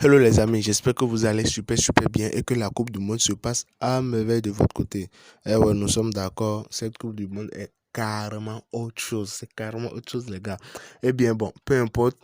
Hello les amis, j'espère que vous allez super bien et que la Coupe du Monde se passe à merveille de votre côté. Eh ouais, nous sommes d'accord, cette Coupe du Monde est carrément autre chose, c'est carrément autre chose les gars. Eh bien bon, peu importe,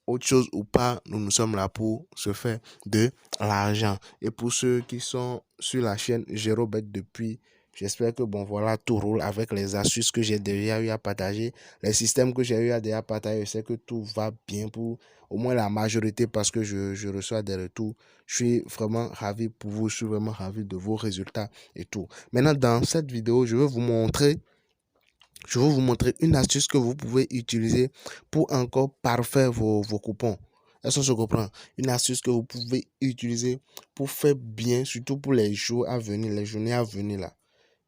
autre chose ou pas, nous sommes là pour se faire de l'argent. Et pour ceux qui sont sur la chaîne Jérobet depuis, j'espère que bon voilà, tout roule avec les astuces que j'ai déjà eu à partager, les systèmes que j'ai eu à déjà partager. Je sais que tout va bien pour au moins la majorité parce que je reçois des retours. Je suis vraiment ravi pour vous, je suis vraiment ravi de vos résultats et tout. Maintenant, dans cette vidéo, je vais vous montrer une astuce que vous pouvez utiliser pour encore parfaire vos coupons. Est-ce que je comprends? Une astuce que vous pouvez utiliser pour faire bien, surtout pour les jours à venir, les journées à venir là.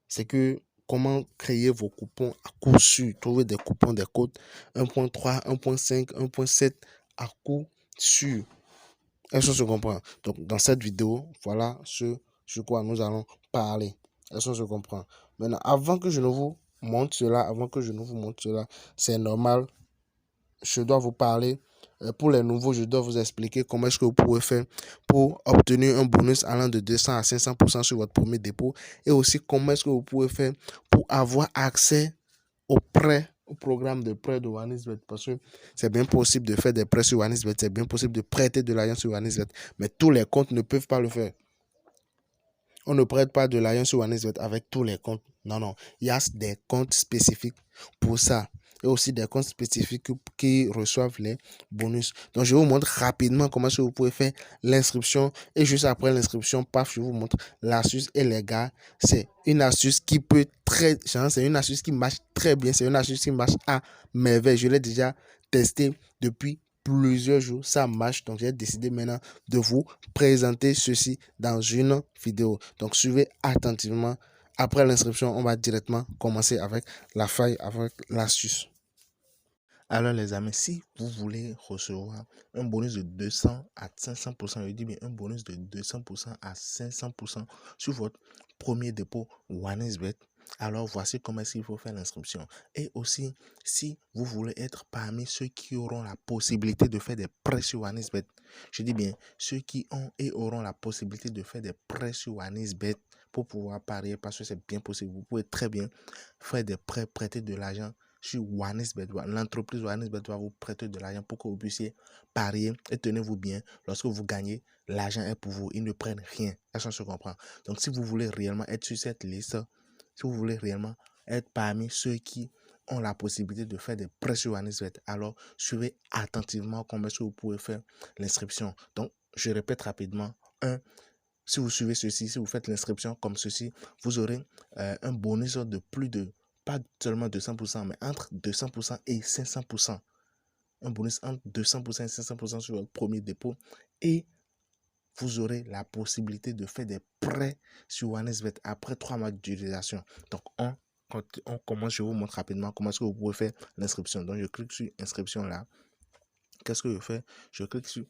C'est que comment créer vos coupons à coup sûr. Trouver des coupons, des codes 1.3, 1.5, 1.7 à coup sûr. Est-ce que je comprends? Donc, dans cette vidéo, voilà ce sur quoi nous allons parler. Est-ce que je comprends? Maintenant, avant que je ne vous montre cela, c'est normal, je dois vous parler. Pour les nouveaux, je dois vous expliquer comment est-ce que vous pouvez faire pour obtenir un bonus allant de 200 à 500% sur votre premier dépôt. Et aussi, comment est-ce que vous pouvez faire pour avoir accès au programme de prêt de OneXBet, parce que c'est bien possible de faire des prêts sur OneXBet, c'est bien possible de prêter de l'argent sur OneXBet, mais tous les comptes ne peuvent pas le faire. On ne prête pas de l'argent sur OneXBet avec tous les comptes. Non, non. Il y a des comptes spécifiques pour ça. Et aussi des comptes spécifiques qui reçoivent les bonus. Donc, je vous montre rapidement comment vous pouvez faire l'inscription. Et juste après l'inscription, paf, je vous montre l'astuce. Et les gars, c'est une astuce qui peut c'est une astuce qui marche très bien. C'est une astuce qui marche à merveille. Je l'ai déjà testé depuis plusieurs jours, ça marche. Donc j'ai décidé maintenant de vous présenter ceci dans une vidéo. Donc suivez attentivement. Après l'inscription, on va directement commencer avec la faille, avec l'astuce. Alors les amis, si vous voulez recevoir un bonus de 200 à 500%, je dis bien un bonus de 200% à 500% sur votre premier dépôt OneXBet, alors voici comment il faut faire l'inscription. Et aussi, si vous voulez être parmi ceux qui auront la possibilité de faire des prêts sur OneXBet, je dis bien ceux qui ont et auront la possibilité de faire des prêts sur OneXBet pour pouvoir parier, parce que c'est bien possible. Vous pouvez très bien faire des prêts, prêter de l'argent sur OneXBet. L'entreprise OneXBet va vous prêter de l'argent pour que vous puissiez parier. Et tenez-vous bien, lorsque vous gagnez, l'argent est pour vous. Ils ne prennent rien. Est-ce qu'on se comprend? Donc, si vous voulez réellement être sur cette liste, si vous voulez réellement être parmi ceux qui ont la possibilité de faire des prêts sur OneXBet, alors suivez attentivement comment est-ce que vous pouvez faire l'inscription. Donc, je répète rapidement. Si vous suivez ceci, si vous faites l'inscription comme ceci, vous aurez un bonus de plus de, pas seulement 200%, mais entre 200% et 500%. Un bonus entre 200% et 500% sur votre premier dépôt. Et vous aurez la possibilité de faire des prêts sur OneXBet après 3 mois d'utilisation. Donc, quand on commence, je vous montre rapidement comment est-ce que vous pouvez faire l'inscription. Donc, je clique sur inscription là. Qu'est-ce que je fais? Je clique sur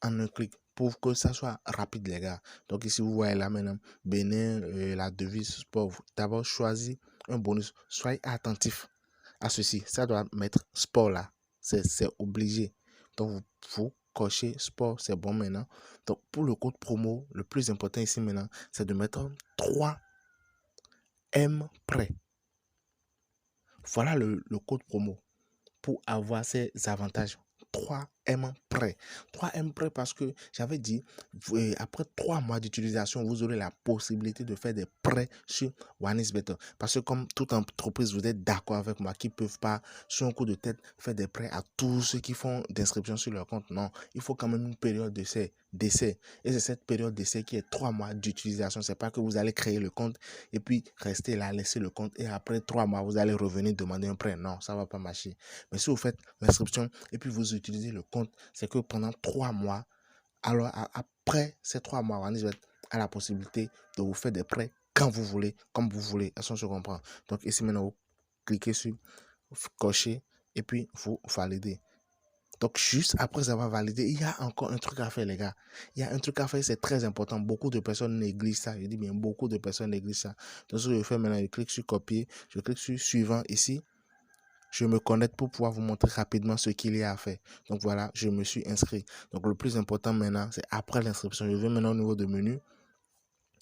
en un clic pour que ça soit rapide, les gars. Donc ici, vous voyez là maintenant, Bénin, la devise sport. D'abord, choisis un bonus. Soyez attentif à ceci. Ça doit mettre sport là. C'est obligé. Donc, vous cochez sport, c'est bon maintenant. Donc, pour le code promo, le plus important ici maintenant, c'est de mettre 3M prêt. Voilà le code promo pour avoir ces avantages. 3M prêt. 3M prêt parce que j'avais dit, après 3 mois d'utilisation, vous aurez la possibilité de faire des prêts sur OneXBet. Parce que comme toute entreprise, vous êtes d'accord avec moi, qui ne peuvent pas, sur un coup de tête, faire des prêts à tous ceux qui font d'inscription sur leur compte. Non, il faut quand même une période d'essai. Et c'est cette période d'essai qui est 3 mois d'utilisation. C'est pas que vous allez créer le compte et puis rester là, laisser le compte et après 3 mois, vous allez revenir demander un prêt. Non, ça ne va pas marcher. Mais si vous faites l'inscription et puis vous utilisez le compte, c'est que pendant 3 mois, alors après ces 3 mois, OneXBet a la possibilité de vous faire des prêts quand vous voulez, comme vous voulez. Est-ce qu'on se comprend? Donc ici maintenant, vous cliquez sur cocher et puis vous validez. Donc, juste après avoir validé, il y a encore un truc à faire, les gars. Il y a un truc à faire, c'est très important. Beaucoup de personnes négligent ça. Je dis bien, beaucoup de personnes négligent ça. Donc, ce que je fais maintenant, je clique sur copier, je clique sur suivant ici. je me connecte pour pouvoir vous montrer rapidement ce qu'il y a à faire. Donc voilà, je me suis inscrit. Donc le plus important maintenant, c'est après l'inscription. Je vais maintenant au niveau de menu.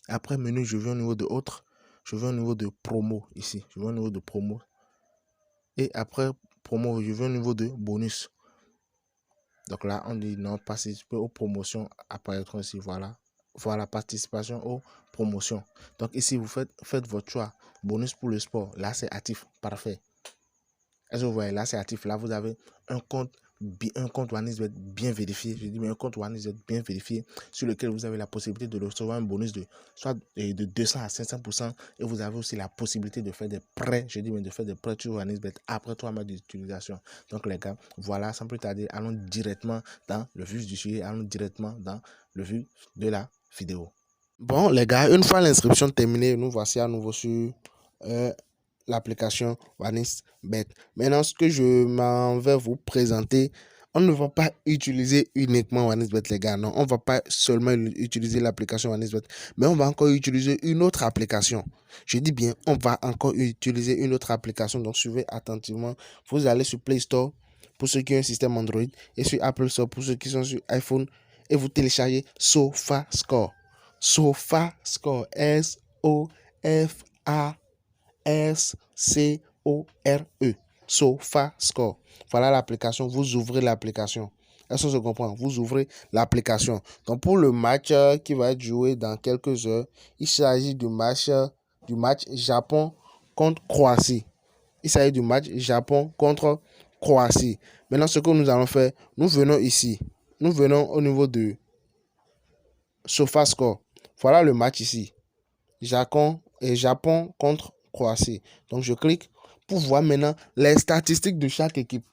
Après menu, je vais au niveau de autres. Je vais au niveau de promo ici. Je vais au niveau de promo. Et après promo, je vais au niveau de bonus. Donc là, on dit non, participer aux promotions apparaîtront ici. Voilà. Voilà, participation aux promotions. Donc ici, vous faites votre choix. Bonus pour le sport. Là, c'est actif. Parfait. Est-ce que vous voyez, là, c'est actif. Là, vous avez un compte OneXBet bien vérifié. Je dis, mais un compte OneXBet bien vérifié sur lequel vous avez la possibilité de recevoir un bonus de soit de 200 à 500%. Et vous avez aussi la possibilité de faire des prêts. Je dis, mais de faire des prêts sur OneXBet après 3 mois d'utilisation. Donc, les gars, voilà, sans plus tarder, allons directement dans le vif du sujet. Allons directement dans le vif de la vidéo. Bon, les gars, une fois l'inscription terminée, nous voici à nouveau sur l'application OneXBet. Maintenant, ce que je m'en vais vous présenter, on ne va pas utiliser uniquement OneXBet, les gars. Non, on ne va pas seulement utiliser l'application OneXBet, mais on va encore utiliser une autre application. Je dis bien, on va encore utiliser une autre application. Donc, suivez attentivement. Vous allez sur Play Store pour ceux qui ont un système Android et sur Apple Store pour ceux qui sont sur iPhone et vous téléchargez SofaScore. SofaScore, S-O-F-A S-C-O-R-E. SofaScore. Voilà l'application. Vous ouvrez l'application. Est-ce que je comprends? Vous ouvrez l'application. Donc, pour le match qui va être joué dans quelques heures, il s'agit du match Japon contre Croatie. Il s'agit du match Japon contre Croatie. Maintenant, ce que nous allons faire, nous venons ici. Nous venons au niveau de SofaScore. Voilà le match ici. Japon contre Croatie. Donc, je clique pour voir maintenant les statistiques de chaque équipe.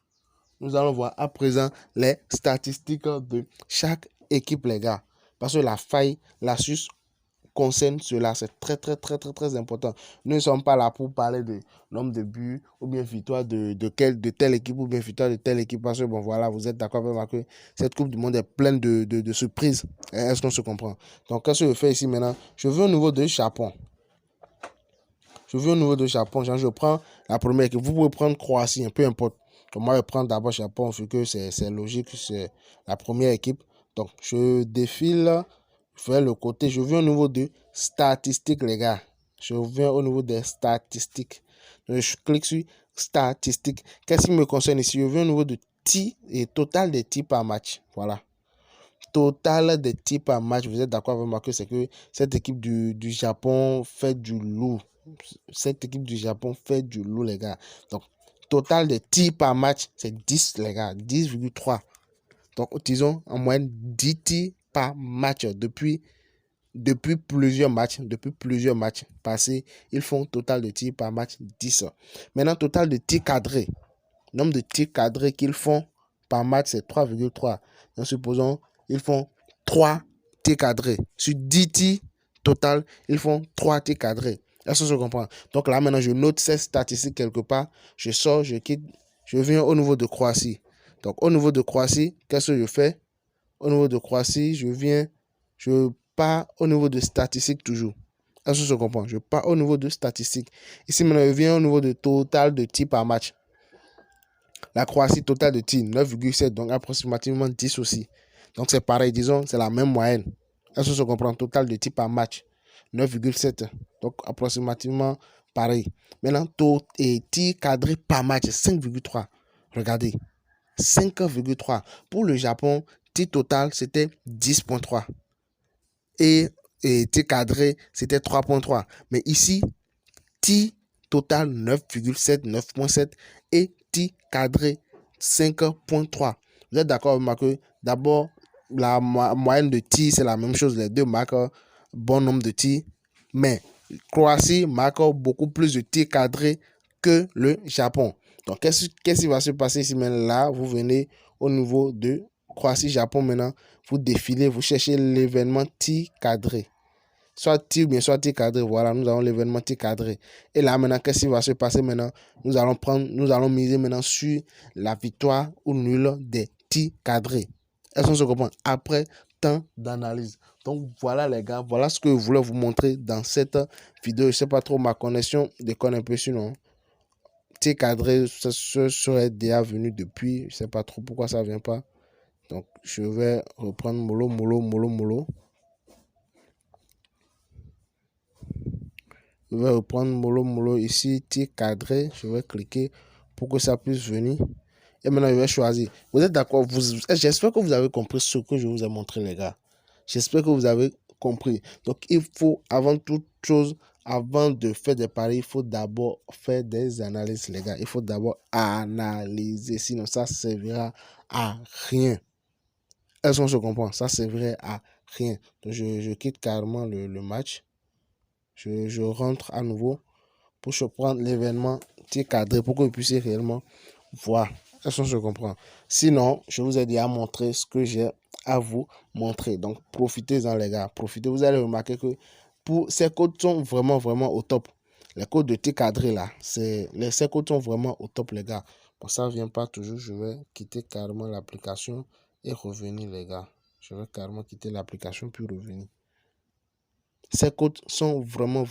Nous allons voir à présent les statistiques de chaque équipe, les gars. Parce que la faille, l'astuce concerne cela. C'est très, très, très, très, très important. Nous ne sommes pas là pour parler de nombre de buts ou bien victoire de telle équipe ou bien victoire de telle équipe. Parce que, bon, voilà, vous êtes d'accord avec moi que cette Coupe du Monde est pleine de surprises. Est-ce qu'on se comprend? Donc, qu'est-ce que je fais ici maintenant? Je veux au niveau de Japon. Je prends la première équipe. Vous pouvez prendre Croatie, peu importe. Donc, moi, je prends d'abord Japon, vu que c'est logique, c'est la première équipe. Donc, je défile vers le côté. Je viens au niveau de statistiques, les gars. Je viens au niveau des statistiques. Donc, je clique sur statistiques. Qu'est-ce qui me concerne ici? Je viens au niveau de total des tirs par match. Voilà. Total des tirs par match. Vous êtes d'accord avec moi que c'est que cette équipe du Japon fait du lourd. Cette équipe du Japon fait du lourd, les gars. Donc, total de tirs par match, c'est 10, les gars. 10,3. Donc, disons en moyenne 10 tirs par match. Depuis plusieurs matchs passés, ils font total de tirs par match 10. Maintenant, total de tirs cadrés. Nombre de tirs cadrés qu'ils font par match, c'est 3,3. Donc, supposons, ils font 3 tirs cadrés. Sur 10 tirs total, ils font 3 tirs cadrés. Est-ce que je comprends? Donc là, maintenant, je note ces statistiques quelque part. Je sors, je quitte. Je viens au niveau de Croatie. Donc, au niveau de Croatie, qu'est-ce que je fais? Au niveau de Croatie, je pars au niveau de statistiques toujours. Est-ce que je comprends? Je pars au niveau de statistiques. Ici, maintenant, je viens au niveau de total de tirs par match. La Croatie, total de tirs, 9,7, donc approximativement 10 aussi. Donc, c'est pareil, disons, c'est la même moyenne. Est-ce que je comprends? Total de tirs par match, 9,7. Donc, approximativement pareil. Maintenant, taux et tirs cadrés par match, 5,3. Regardez, 5,3. Pour le Japon, tir total, c'était 10,3. Et tir cadré, c'était 3,3. Mais ici, tir total, 9,7, 9,7. Et tir cadré, 5,3. Vous êtes d'accord avec moi que d'abord, la moyenne de tirs, c'est la même chose. Les deux marquent bon nombre de tirs. Mais Croatie marque beaucoup plus de tirs cadrés que le Japon. Donc, qu'est-ce qui va se passer ici maintenant? Là, vous venez au niveau de Croatie-Japon maintenant. Vous défilez, vous cherchez l'événement tir cadré. Soit tir, bien soit tir cadré. Voilà, nous avons l'événement tir cadré. Et là, maintenant, qu'est-ce qui va se passer maintenant? Nous allons miser maintenant sur la victoire ou nul des tirs cadrés. Est-ce qu'on se comprend? Après tant d'analyse. Donc, voilà, les gars. Voilà ce que je voulais vous montrer dans cette vidéo. Je ne sais pas trop, ma connexion déconne un peu sinon. T cadré, ça serait déjà venu depuis. Je sais pas trop pourquoi ça vient pas. Donc, je vais reprendre mollo. Je vais reprendre mollo ici, T cadré. Je vais cliquer pour que ça puisse venir. Et maintenant, je vais choisir. Vous êtes d'accord? J'espère que vous avez compris ce que je vous ai montré, les gars. J'espère que vous avez compris. Donc, il faut, avant toute chose, avant de faire des paris, il faut d'abord faire des analyses, les gars. Il faut d'abord analyser. Sinon, ça ne servira à rien. Est-ce qu'on se comprend? Ça ne servirait à rien. Donc, je quitte carrément le match. Je rentre à nouveau pour prendre l'événement cadré pour que vous puissiez réellement voir. Est-ce qu'on se comprend? Sinon, je vous ai déjà montré ce que j'ai à vous montrer. Donc, profitez-en, les gars. Profitez. Vous allez remarquer que ces codes sont vraiment au top. Les codes de T cadré là, ces codes sont vraiment au top, les gars. Bon, ça ne vient pas toujours. Je vais quitter carrément l'application et revenir, les gars. Je vais carrément quitter l'application puis revenir. Ces codes sont vraiment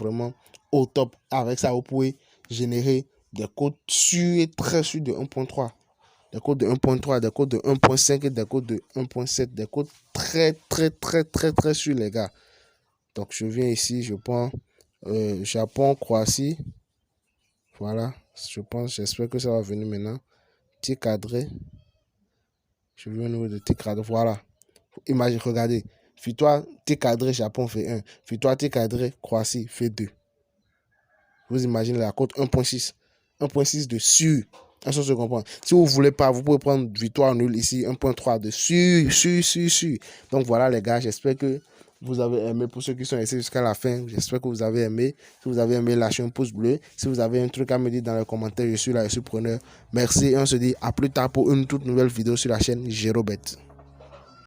au top. Avec ça, vous pouvez générer des codes sûrs et très sûrs de 1.3. Des codes de 1.3, des codes de 1.5 et des codes de 1.7. Des codes très sûrs, les gars. Donc, je viens ici, je prends Japon, Croatie. Voilà, j'espère que ça va venir maintenant. T cadré. Je viens au niveau de T cadré. Voilà. Imagine, regardez. Victoire T cadré, Japon fait 1. Victoire T cadré, Croatie fait 2. Vous imaginez la cote 1.6. 1.6 de sûr. Ça se comprend. Si vous ne voulez pas, vous pouvez prendre victoire nulle ici, 1.3 de sûr. Donc voilà les gars, j'espère que vous avez aimé. Pour ceux qui sont restés jusqu'à la fin, j'espère que vous avez aimé. Si vous avez aimé, lâchez un pouce bleu. Si vous avez un truc à me dire dans les commentaires, je suis là, je suis preneur. Merci et on se dit à plus tard pour une toute nouvelle vidéo sur la chaîne Gérobet.